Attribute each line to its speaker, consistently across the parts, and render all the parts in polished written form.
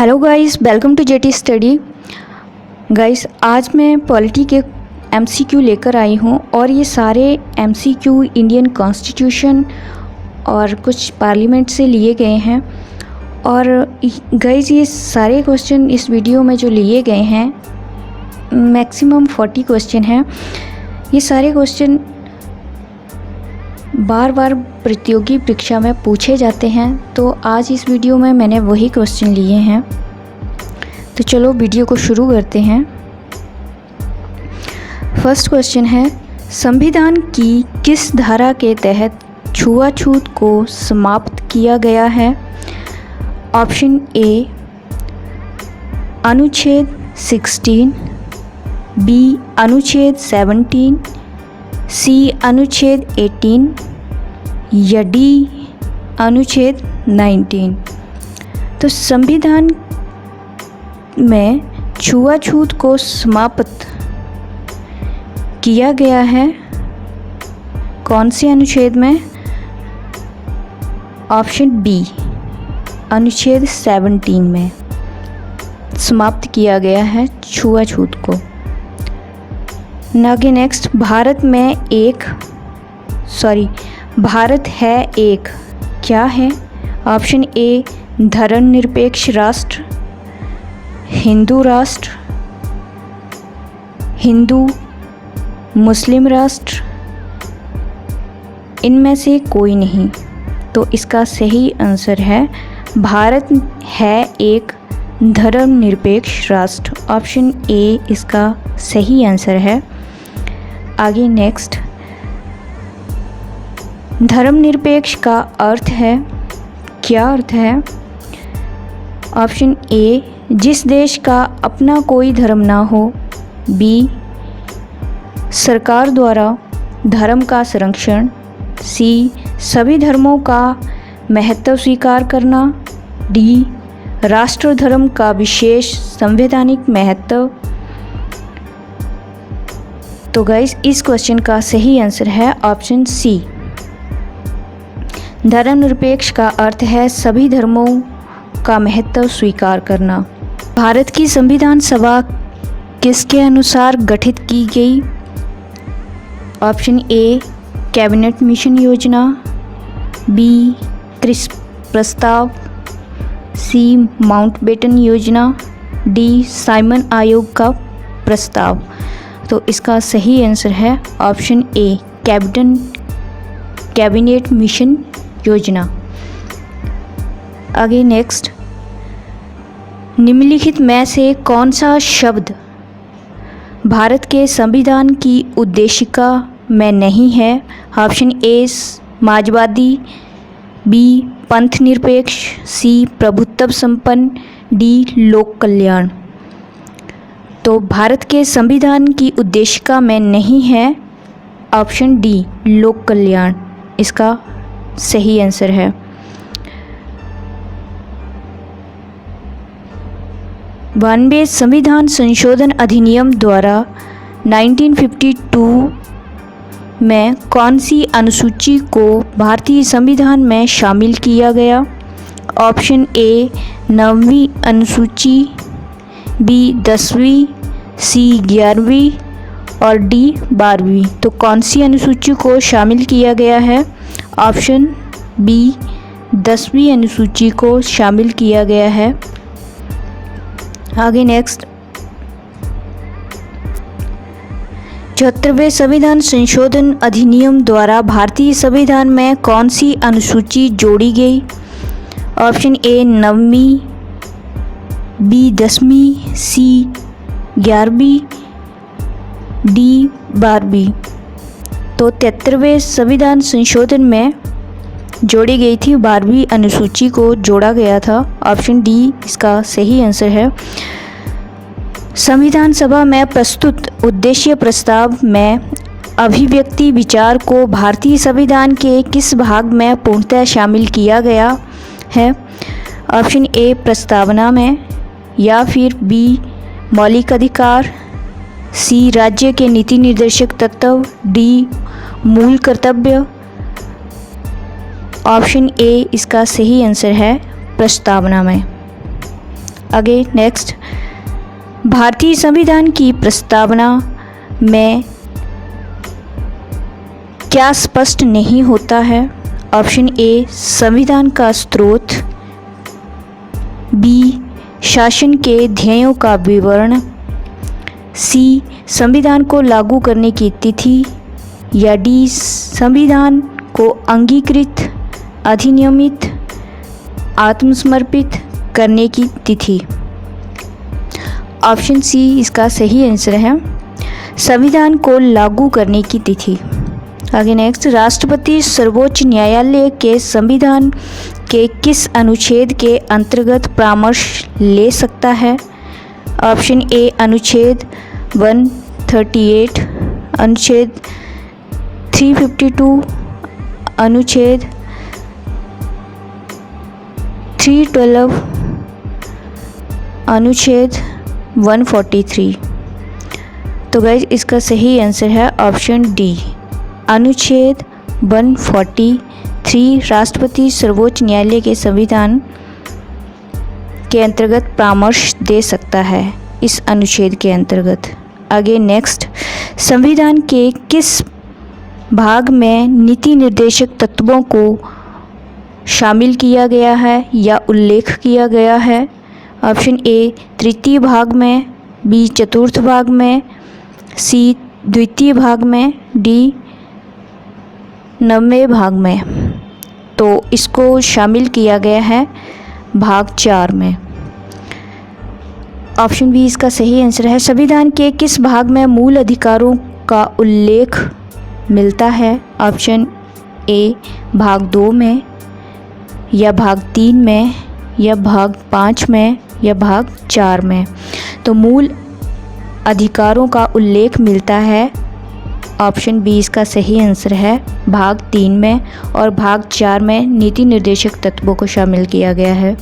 Speaker 1: Hello guys, welcome to JT study. Guys, आज मैं polity के एमसीक्यू लेकर आई हूँ और ये सारे एमसीक्यू इंडियन कॉन्स्टिट्यूशन और कुछ पार्लियामेंट से लिए गए हैं। और गाइस, ये सारे क्वेश्चन इस वीडियो में जो लिए गए हैं, मैक्सिमम 40 क्वेश्चन हैं। ये सारे क्वेश्चन बार बार प्रतियोगी परीक्षा में पूछे जाते हैं, तो आज इस वीडियो में मैंने वही क्वेश्चन लिए हैं। तो चलो वीडियो को शुरू करते हैं। फर्स्ट क्वेश्चन है, संविधान की किस धारा के तहत छुआछूत को समाप्त किया गया है? ऑप्शन ए अनुच्छेद 16, बी अनुच्छेद 17, सी अनुच्छेद 18 या डी अनुच्छेद 19। तो संविधान में छुआछूत को समाप्त किया गया है कौन से अनुच्छेद में? ऑप्शन बी अनुच्छेद 17 में समाप्त किया गया है छुआछूत को। आगे नेक्स्ट, भारत है एक क्या है? ऑप्शन ए धर्मनिरपेक्ष राष्ट्र, हिंदू राष्ट्र, हिंदू मुस्लिम राष्ट्र, इनमें से कोई नहीं। तो इसका सही आंसर है भारत है एक धर्मनिरपेक्ष राष्ट्र। ऑप्शन ए इसका सही आंसर है। आगे नेक्स्ट, धर्मनिरपेक्ष का अर्थ है, क्या अर्थ है? ऑप्शन ए जिस देश का अपना कोई धर्म ना हो, बी सरकार द्वारा धर्म का संरक्षण, सी सभी धर्मों का महत्व स्वीकार करना, डी राष्ट्र धर्म का विशेष संवैधानिक महत्व। तो गाइस, इस क्वेश्चन का सही आंसर है ऑप्शन सी। धर्मनिरपेक्ष का अर्थ है सभी धर्मों का महत्व स्वीकार करना। भारत की संविधान सभा किसके अनुसार गठित की गई? ऑप्शन ए कैबिनेट मिशन योजना, बी क्रिस प्रस्ताव, सी माउंटबेटन योजना, डी साइमन आयोग का प्रस्ताव। तो इसका सही आंसर है ऑप्शन ए कैबिनेट मिशन योजना। आगे नेक्स्ट, निम्नलिखित में से कौन सा शब्द भारत के संविधान की उद्देशिका में नहीं है? ऑप्शन ए समाजवादी, बी पंथ निरपेक्ष, सी प्रभुत्व संपन्न, डी लोक कल्याण। तो भारत के संविधान की उद्देशिका में नहीं है ऑप्शन डी लोक कल्याण, इसका सही आंसर है। बानवे संविधान संशोधन अधिनियम द्वारा 1952 में कौन सी अनुसूची को भारतीय संविधान में शामिल किया गया? ऑप्शन ए 9वीं अनुसूची, बी 10वीं, सी 11वीं और डी 12वीं। तो कौन सी अनुसूची को शामिल किया गया है? ऑप्शन बी 10वीं अनुसूची को शामिल किया गया है। आगे नेक्स्ट, 74वें संविधान संशोधन अधिनियम द्वारा भारतीय संविधान में कौन सी अनुसूची जोड़ी गई? ऑप्शन ए 9वीं, बी 10वीं, सी 11वीं, डी 12वीं। तो 73वें संविधान संशोधन में जोड़ी गई थी 12वीं अनुसूची को जोड़ा गया था। ऑप्शन डी इसका सही आंसर है। संविधान सभा में प्रस्तुत उद्देश्य प्रस्ताव में अभिव्यक्ति विचार को भारतीय संविधान के किस भाग में पूर्णतः शामिल किया गया है? ऑप्शन ए प्रस्तावना में, या फिर बी मौलिक अधिकार, सी राज्य के नीति निर्देशक तत्व, डी मूल कर्तव्य। ऑप्शन ए इसका सही आंसर है प्रस्तावना में। आगे नेक्स्ट, भारतीय संविधान की प्रस्तावना में क्या स्पष्ट नहीं होता है? ऑप्शन ए संविधान का स्रोत, बी शासन के ध्येयों का विवरण, सी संविधान को लागू करने की तिथि, या डी संविधान को अंगीकृत, अधिनियमित, आत्मसमर्पित करने की तिथि। ऑप्शन सी इसका सही आंसर है, संविधान को लागू करने की तिथि। आगे नेक्स्ट, राष्ट्रपति सर्वोच्च न्यायालय के संविधान के किस अनुच्छेद के अंतर्गत परामर्श ले सकता है? ऑप्शन ए अनुच्छेद 138, अनुच्छेद 352, अनुच्छेद 312, अनुच्छेद 143। तो गाइज इसका सही आंसर है ऑप्शन डी, अनुच्छेद 143 राष्ट्रपति सर्वोच्च न्यायालय के संविधान के अंतर्गत परामर्श दे सकता है, इस अनुच्छेद के अंतर्गत। आगे नेक्स्ट, संविधान के किस भाग में नीति निर्देशक तत्वों को शामिल किया गया है या उल्लेख किया गया है? ऑप्शन ए तृतीय भाग में, बी चतुर्थ भाग में, सी द्वितीय भाग में, डी 9वें भाग में। तो इसको शामिल किया गया है भाग 4 में। ऑप्शन बी इसका सही आंसर है, संविधान के किस भाग में मूल अधिकारों का उल्लेख मिलता है? ऑप्शन ए भाग 2 में, या भाग 3 में, या भाग 5 में, या भाग 4 में। तो मूल अधिकारों का उल्लेख मिलता है, ऑप्शन बी इसका सही आंसर है, भाग 3 में, और भाग 4 में नीति निर्देशक तत्वों को शामिल किया गया है।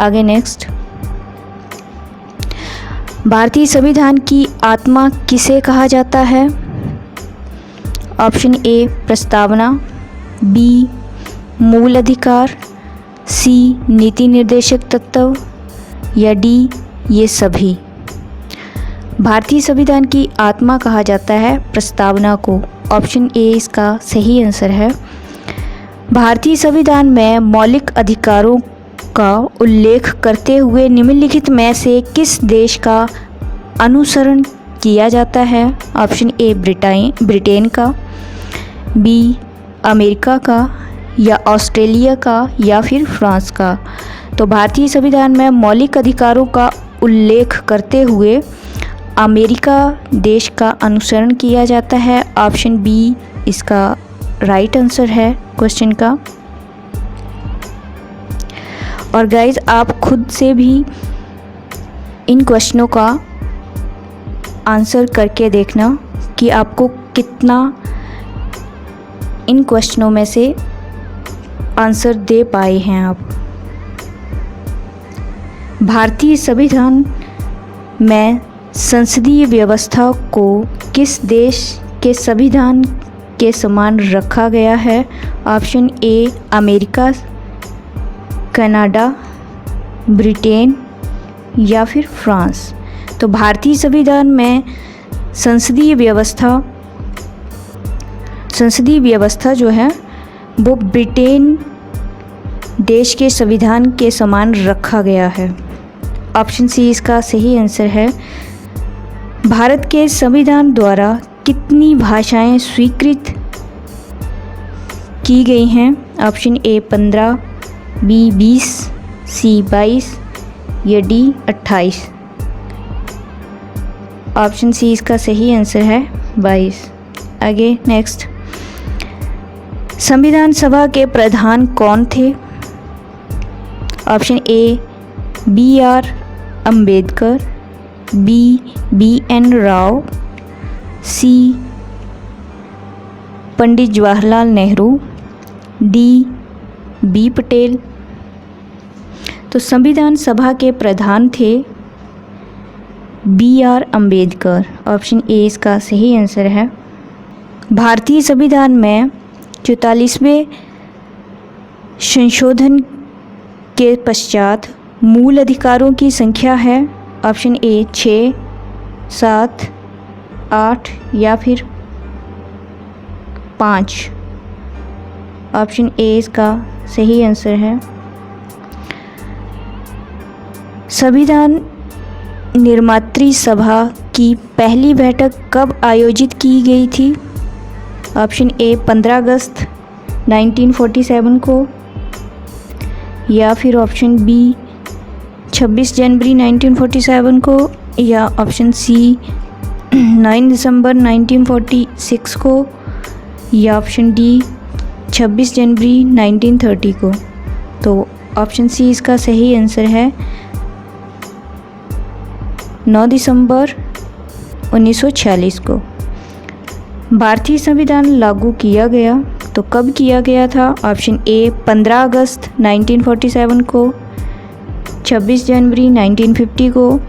Speaker 1: आगे नेक्स्ट, भारतीय संविधान की आत्मा किसे कहा जाता है? ऑप्शन ए प्रस्तावना, बी मूल अधिकार, सी नीति निर्देशक तत्व, या डी ये सभी। भारतीय संविधान की आत्मा कहा जाता है प्रस्तावना को। ऑप्शन ए इसका सही आंसर है। भारतीय संविधान में मौलिक अधिकारों का उल्लेख करते हुए निम्नलिखित में से किस देश का अनुसरण किया जाता है? ऑप्शन ए ब्रिटेन का, बी अमेरिका का, या ऑस्ट्रेलिया का, या फिर फ्रांस का। तो भारतीय संविधान में मौलिक अधिकारों का उल्लेख करते हुए अमेरिका देश का अनुसरण किया जाता है। ऑप्शन बी इसका राइट आंसर है क्वेश्चन का। और गाइज आप खुद से भी इन क्वेश्चनों का आंसर करके देखना कि आपको कितना इन क्वेश्चनों में से आंसर दे पाए हैं आप। भारतीय संविधान में संसदीय व्यवस्था को किस देश के संविधान के समान रखा गया है? Option A America, Canada, Britain, या फिर फ्रांस। तो भारतीय संविधान में संसदीय व्यवस्था जो है वो ब्रिटेन देश के संविधान के समान रखा गया है। ऑप्शन सी इसका सही आंसर है। भारत के संविधान द्वारा कितनी भाषाएं स्वीकृत की गई हैं? ऑप्शन ए 15, बी 20, सी 22, या डी 28। ऑप्शन सी इसका सही आंसर है 22। आगे नेक्स्ट, संविधान सभा के प्रधान कौन थे? Option A BR Ambedkar, BN Rao, C Pandit Jawaharlal Nehru, B Patel. तो संविधान सभा के प्रधान थे BR अम्बेडकर। ऑप्शन ए इसका सही आंसर है। भारतीय संविधान में 44वें संशोधन के पश्चात मूल अधिकारों की संख्या है? ऑप्शन ए 6, 7, 8 या फिर 5। ऑप्शन ए इसका सही आंसर है। संविधान निर्मात्री सभा की पहली बैठक कब आयोजित की गई थी? ऑप्शन ए 15 अगस्त 1947 को, या फिर ऑप्शन बी 26 जनवरी 1947 को, या ऑप्शन सी 9 दिसंबर 1946 को, या ऑप्शन डी 26 जनवरी 1930 को। तो ऑप्शन सी इसका सही आंसर है, 9 दिसंबर 1946 को। भारतीय संविधान लागू किया गया तो कब किया गया था? ऑप्शन ए 15 अगस्त 1947 को, 26 जनवरी 1950 को,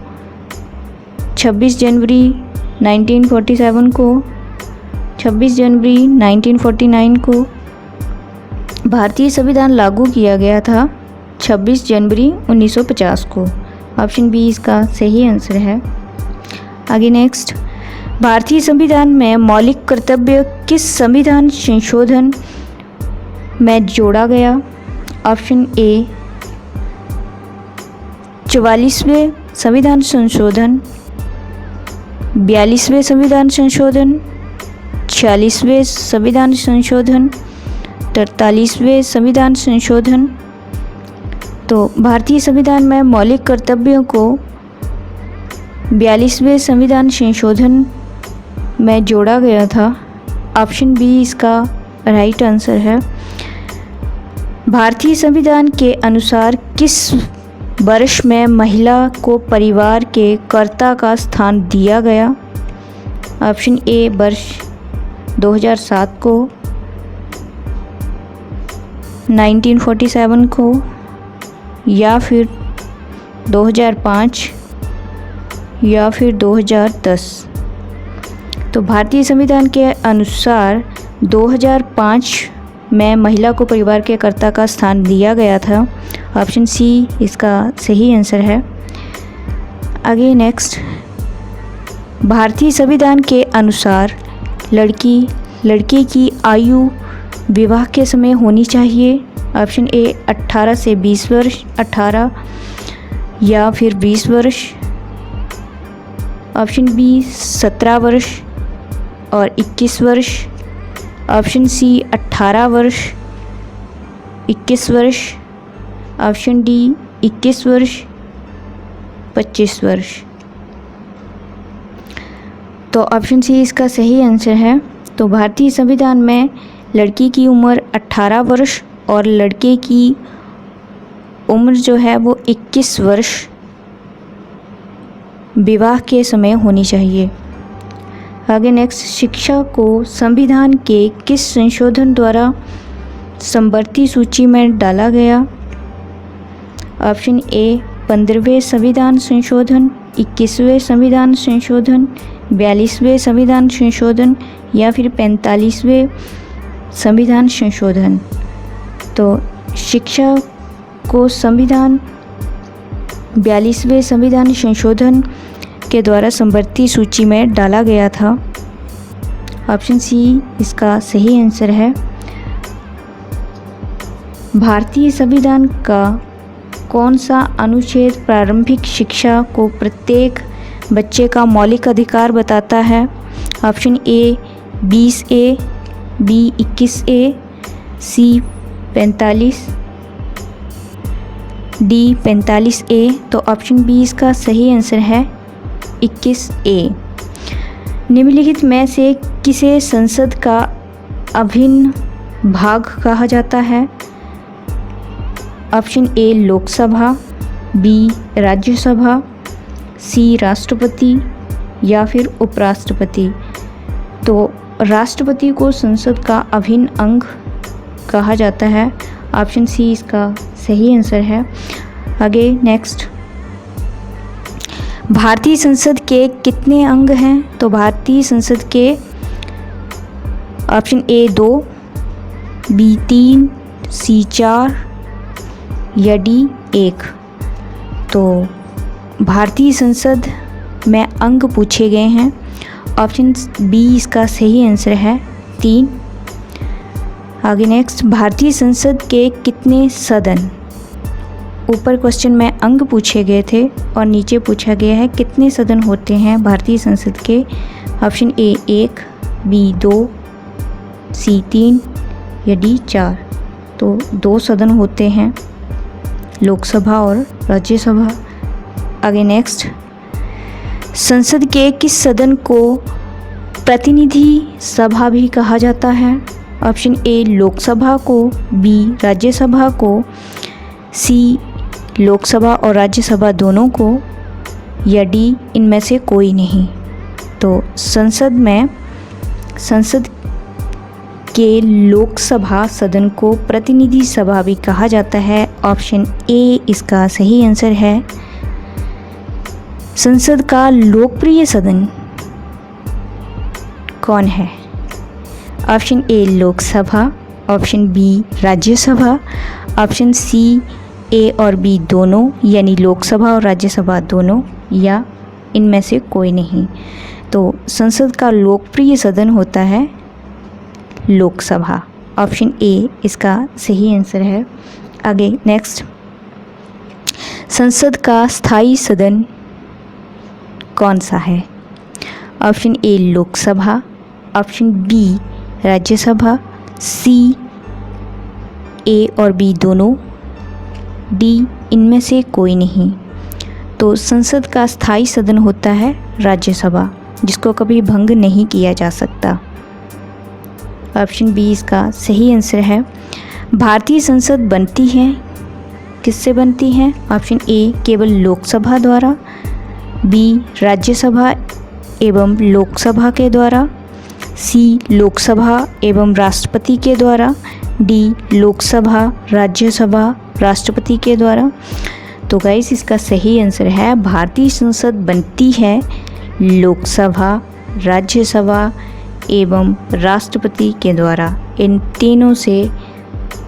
Speaker 1: 26 जनवरी 1947 को, 26 जनवरी 1949 को। भारतीय संविधान लागू किया गया था 26 जनवरी 1950 को। ऑप्शन बी इसका सही आंसर है। आगे नेक्स्ट, भारतीय संविधान में मौलिक कर्तव्य किस संविधान संशोधन में जोड़ा गया? ऑप्शन ए 44वें संविधान संशोधन, 42वें संविधान संशोधन, 46वें संविधान संशोधन, 43वें संविधान संशोधन। तो भारतीय संविधान में मौलिक कर्तव्यों को 42वें संविधान संशोधन में जोड़ा गया था। ऑप्शन बी इसका राइट आंसर है। भारतीय संविधान के अनुसार किस वर्ष में महिला को परिवार के कर्ता का स्थान दिया गया? ऑप्शन ए वर्ष 2007 को, 1947 को, या फिर 2005 या फिर 2010। तो भारतीय संविधान के अनुसार 2005 में महिला को परिवार के कर्ता का स्थान दिया गया था। ऑप्शन सी इसका सही आंसर है। आगे नेक्स्ट, भारतीय संविधान के अनुसार लड़के की आयु विवाह के समय होनी चाहिए। ऑप्शन ए 18 से 20 वर्ष, 18 या फिर 20 वर्ष। ऑप्शन बी 17 वर्ष और 21 वर्ष। ऑप्शन सी 18 वर्ष, 21 वर्ष। ऑप्शन डी 21 वर्ष, 25 वर्ष। तो ऑप्शन सी इसका सही आंसर है। तो भारतीय संविधान में लड़की की उम्र 18 वर्ष और लड़के की उम्र जो है वो 21 वर्ष विवाह के समय होनी चाहिए। आगे नेक्स्ट, शिक्षा को संविधान के किस संशोधन द्वारा समवर्ती सूची में डाला गया? ऑप्शन ए 15वें संविधान संशोधन, 21वें संविधान संशोधन, 42वें संविधान संशोधन, या फिर 45वें संविधान संशोधन। तो शिक्षा को संविधान 42वें संविधान संशोधन के द्वारा समवर्ती सूची में डाला गया था। ऑप्शन सी इसका सही आंसर है। भारतीय संविधान का कौन सा अनुच्छेद प्रारंभिक शिक्षा को प्रत्येक बच्चे का मौलिक अधिकार बताता है? Option A 20A, B 21A, C 45, D 45A। तो ऑप्शन बी इसका सही आंसर है 21A। निम्नलिखित में से किसे संसद का अभिन्न भाग कहा जाता है? Option A Lok Sabha, B Rajya Sabha, C राष्ट्रपति, या फिर उपराष्ट्रपति। तो राष्ट्रपति को संसद का अभिन्न अंग कहा जाता है। ऑप्शन सी इसका सही आंसर है। आगे नेक्स्ट, भारतीय संसद के कितने अंग हैं? तो भारतीय संसद के ऑप्शन ए 2, बी 3, सी 4 या डी 1। तो भारतीय संसद में अंक पूछे गए हैं। ऑप्शन बी इसका सही आंसर है 3। आगे नेक्स्ट, भारतीय संसद के कितने सदन? ऊपर क्वेश्चन में अंक पूछे गए थे और नीचे पूछा गया है कितने सदन होते हैं भारतीय संसद के। ऑप्शन ए 1, बी 2, सी 3 या डी 4। तो 2 सदन होते हैं, लोकसभा और राज्यसभा। आगे नेक्स्ट, संसद के किस सदन को प्रतिनिधि सभा भी कहा जाता है? ऑप्शन ए लोकसभा को, बी राज्यसभा को, सी लोकसभा और राज्यसभा दोनों को, या डी इनमें से कोई नहीं। तो संसद के लोकसभा सदन को प्रतिनिधि सभा भी कहा जाता है। ऑप्शन ए इसका सही आंसर है। संसद का लोकप्रिय सदन कौन है? Option A Lok Sabha, option B Rajya Sabha, option C A और बी दोनों यानी लोकसभा और राज्यसभा दोनों, या इनमें से कोई नहीं। तो संसद का लोकप्रिय सदन होता है लोकसभा। ऑप्शन ए इसका सही आंसर है। आगे नेक्स्ट, संसद का स्थायी सदन कौन सा है? Option A Lok Sabha, option B Rajya Sabha, C A और बी दोनों, डी इनमें से कोई नहीं। तो संसद का स्थायी सदन होता है राज्यसभा, जिसको कभी भंग नहीं किया जा सकता। ऑप्शन बी इसका सही आंसर है। भारतीय संसद बनती है किससे बनती है? ऑप्शन ए केवल लोकसभा द्वारा, बी राज्यसभा एवं लोकसभा के द्वारा, सी लोकसभा एवं राष्ट्रपति के द्वारा, डी लोकसभा राज्यसभा राष्ट्रपति के द्वारा। तो गाइस इसका सही आंसर है भारतीय संसद बनती है लोकसभा, राज्यसभा एवं राष्ट्रपति के द्वारा। इन तीनों से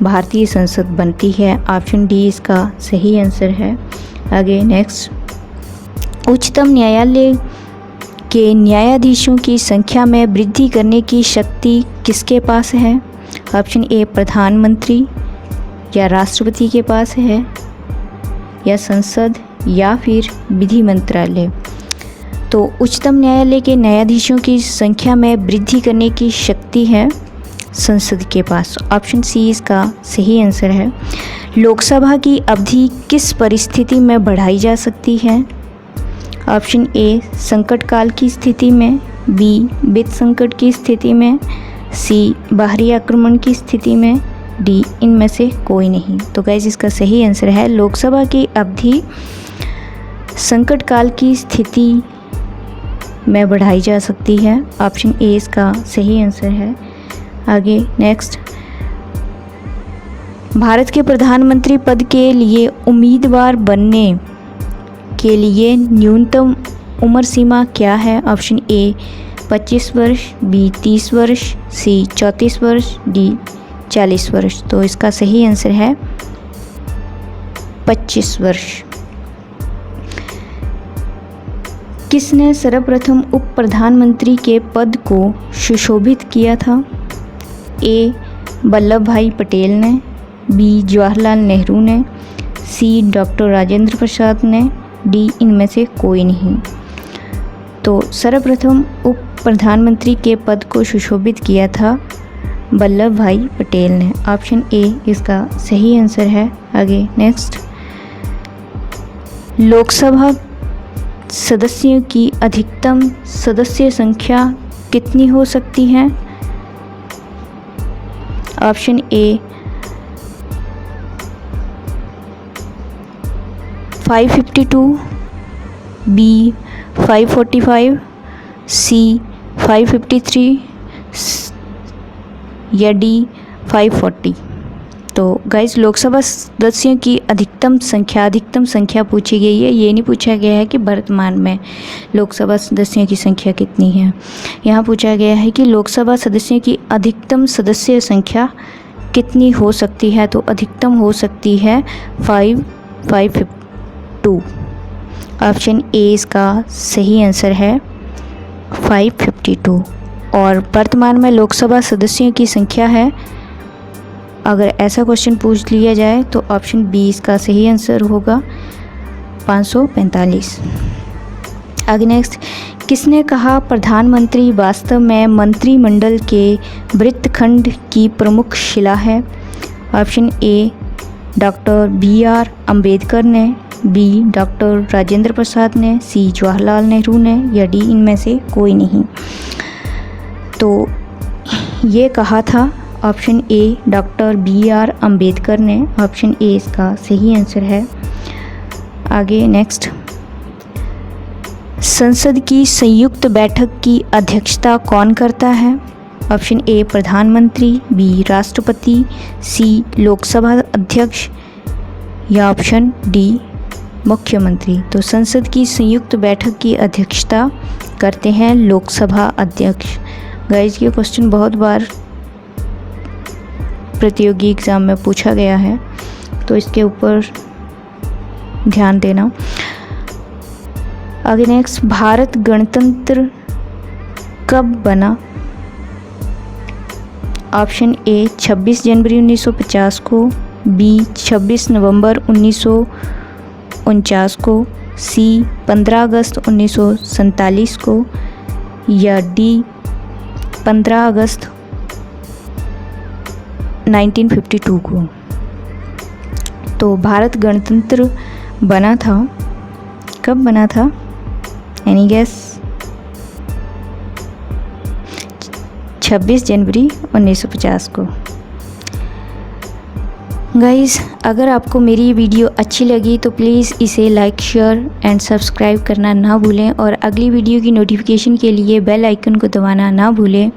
Speaker 1: भारतीय संसद बनती है। ऑप्शन डी इसका सही आंसर है। आगे नेक्स्ट, उच्चतम न्यायालय के न्यायाधीशों की संख्या में वृद्धि करने की शक्ति किसके पास है? ऑप्शन ए प्रधानमंत्री या राष्ट्रपति के पास है, या संसद, या फिर विधि मंत्रालय। तो उच्चतम न्यायालय के न्यायाधीशों की संख्या में वृद्धि करने की शक्ति है संसद के पास। ऑप्शन सी इसका सही आंसर है। लोकसभा की अवधि किस परिस्थिति में बढ़ाई जा सकती है? ऑप्शन ए संकट काल की स्थिति में, बी वित्त संकट की स्थिति में, सी बाहरी आक्रमण की स्थिति में, डी इनमें से कोई नहीं। तो गाइस इसका सही आंसर है लोकसभा की अवधि संकट काल की स्थिति में बढ़ाई जा सकती है। ऑप्शन ए इसका सही आंसर है। आगे नेक्स्ट, भारत के प्रधानमंत्री पद के लिए उम्मीदवार बनने के लिए न्यूनतम उम्र सीमा क्या है? ऑप्शन ए 25 वर्ष, बी 30 वर्ष, सी 34 वर्ष, डी 40 वर्ष। तो इसका सही आंसर है 25 वर्ष। किसने सर्वप्रथम उप प्रधानमंत्री के पद को सुशोभित किया था? ए वल्लभ भाई पटेल ने, बी जवाहरलाल नेहरू ने, सी डॉक्टर राजेंद्र प्रसाद ने, डी इनमें से कोई नहीं। तो सर्वप्रथम उप प्रधानमंत्री के पद को सुशोभित किया था वल्लभ भाई पटेल ने। ऑप्शन ए इसका सही आंसर है। आगे नेक्स्ट, लोकसभा सदस्यों की अधिकतम सदस्य संख्या कितनी हो सकती है? ऑप्शन ए 552, बी 545, सी 553 या डी 540। तो गाइस लोकसभा सदस्यों की अधिकतम संख्या पूछी गई है। ये नहीं पूछा गया है कि वर्तमान में लोकसभा सदस्यों की संख्या कितनी है। यहाँ पूछा गया है कि लोकसभा सदस्यों की अधिकतम सदस्य संख्या कितनी हो सकती है। तो अधिकतम हो सकती है 550। 552। ऑप्शन ए इसका सही आंसर है 552। और वर्तमान में लोकसभा सदस्यों की संख्या है, अगर ऐसा क्वेश्चन पूछ लिया जाए तो ऑप्शन बी इसका सही आंसर होगा 545। आगे नेक्स्ट, किसने कहा प्रधानमंत्री वास्तव में मंत्रिमंडल के वृत्तखंड की प्रमुख शिला है? Option A doctor BR Ambedkar ने, बी डॉक्टर राजेंद्र प्रसाद ने, सी जवाहरलाल नेहरू ने, या डी इनमें से कोई नहीं। तो ये कहा था option A doctor BR Ambedkar ने। ऑप्शन ए इसका सही आंसर है। आगे नेक्स्ट, संसद की संयुक्त बैठक की अध्यक्षता कौन करता है? ऑप्शन ए प्रधानमंत्री, बी राष्ट्रपति, सी लोकसभा अध्यक्ष, या ऑप्शन डी मुख्यमंत्री। तो संसद की संयुक्त बैठक की अध्यक्षता करते हैं लोकसभा अध्यक्ष। गाइस, ये क्वेश्चन बहुत बार प्रतियोगी एग्ज़ाम में पूछा गया है, तो इसके ऊपर ध्यान देना। आगे नेक्स्ट, भारत गणतंत्र कब बना? ऑप्शन ए 26 जनवरी 1950 को, बी 26 नवंबर 1949 को, सी 15 अगस्त 1947 को, या डी 15 अगस्त 1952 को। तो भारत गणतंत्र बना था, कब बना था? Any guess? 26 जनवरी 1950 को। गाइस, अगर आपको मेरी ये वीडियो अच्छी लगी तो प्लीज़ इसे लाइक, शेयर एंड सब्सक्राइब करना ना भूलें, और अगली वीडियो की नोटिफिकेशन के लिए बेल आइकन को दबाना ना भूलें।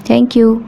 Speaker 1: Thank you.